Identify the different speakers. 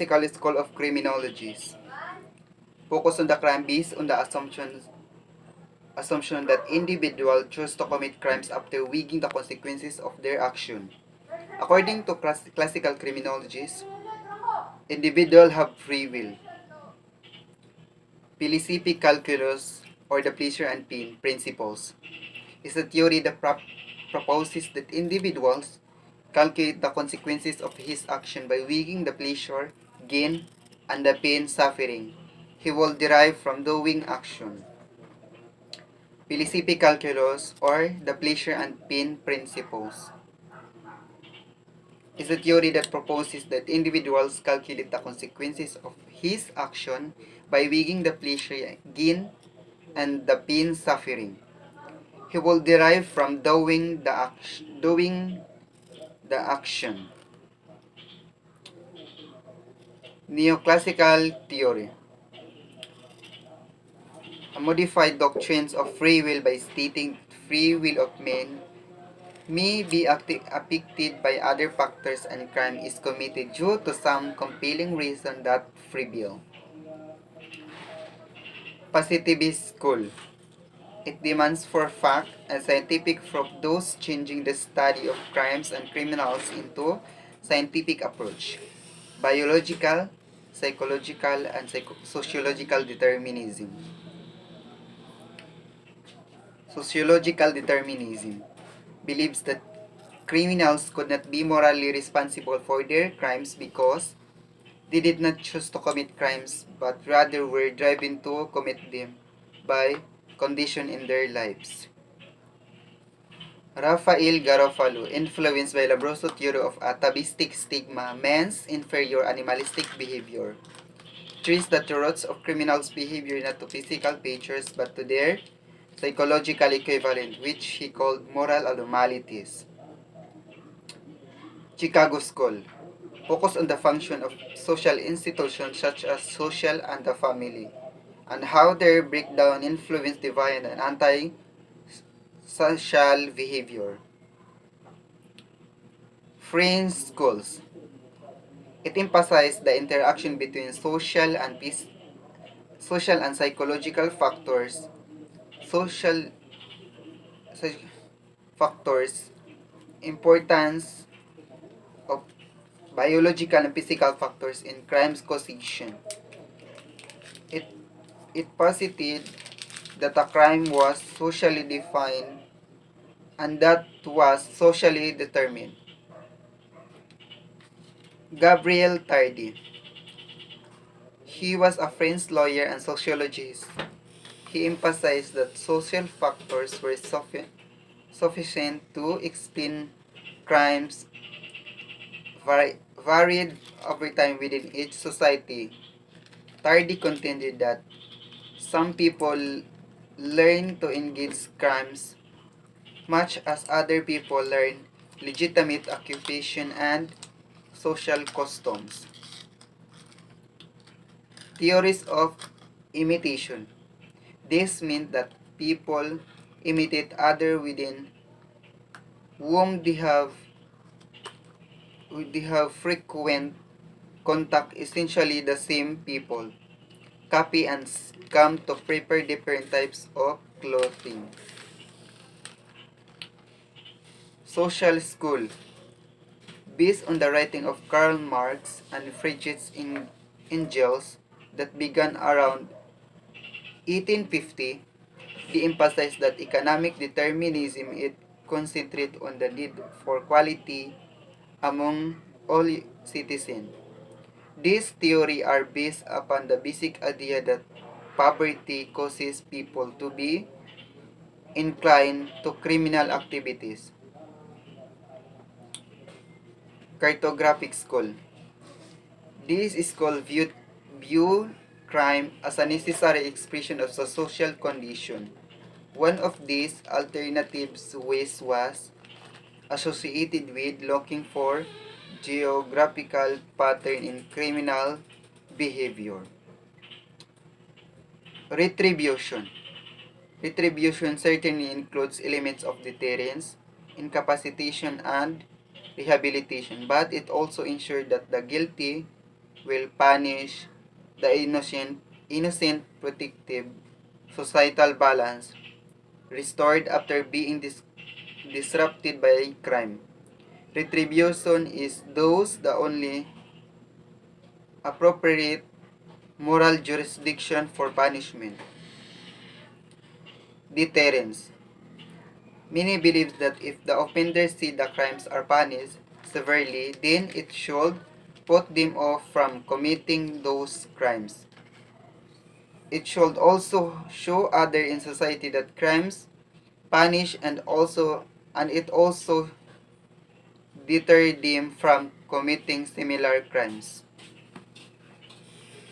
Speaker 1: School of Criminologies. Focus on the crime based on the assumption that individuals choose to commit crimes after weighing the consequences of their action. According to classical criminologists, individuals have free will. Philosophy calculus, or the pleasure and pain principles, is a theory that proposes that individuals calculate the consequences of his action by weighing the pleasure, gain, and the pain suffering he will derive from doing action. Philosophy calculus, or the pleasure and pain principles, is a theory that proposes that individuals calculate the consequences of his action by weighing the pleasure, gain, and the pain suffering he will derive from doing the action. Neoclassical theory. A modified doctrines of free will by stating free will of men may be affected by other factors and crime is committed due to some compelling reason that free will. Positivist school. It demands for fact and scientific proof, those changing the study of crimes and criminals into scientific approach. Biological, psychological, and sociological determinism. Sociological determinism believes that criminals could not be morally responsible for their crimes because they did not choose to commit crimes but rather were driven to commit them by condition in their lives. Rafael Garofalo, influenced by Lombroso theory of atavistic stigma, man's inferior animalistic behavior, traced the roots of criminals' behavior not to physical features but to their psychological equivalent, which he called moral anomalies. Chicago School focused on the function of social institutions such as social and the family, and how their breakdown influenced divine and anti-social behavior. French schools. It emphasized the interaction between social and psychological factors, social factors, importance of biological and physical factors in crimes causation. It it posited that a crime was socially defined and that was socially determined. Gabriel Tardy. He was a French lawyer and sociologist. He emphasized that social factors were sufficient to explain crimes varied over time within each society. Tardy contended that some people learn to engage crimes much as other people learn legitimate occupation and social customs. Theories of imitation. This meant that people imitate others within whom they have frequent contact, essentially the same people. Copy and come to prepare different types of clothing. Social school. Based on the writing of Karl Marx and Friedrich Engels that began around 1850, they emphasized that economic determinism it concentrates on the need for quality among all citizens. These theories are based upon the basic idea that poverty causes people to be inclined to criminal activities. Cartographic school. This school view crime as a necessary expression of the social condition. One of these alternative ways was associated with looking for geographical pattern in criminal behavior. Retribution. Retribution certainly includes elements of deterrence, incapacitation, and rehabilitation, but it also ensures that the guilty will punish the innocent protective societal balance restored after being disrupted by crime. Retribution is thus the only appropriate moral jurisdiction for punishment. Deterrence. Many believe that if the offenders see the crimes are punished severely, then it should put them off from committing those crimes. It should also show others in society that crimes punish and it also deter them from committing similar crimes.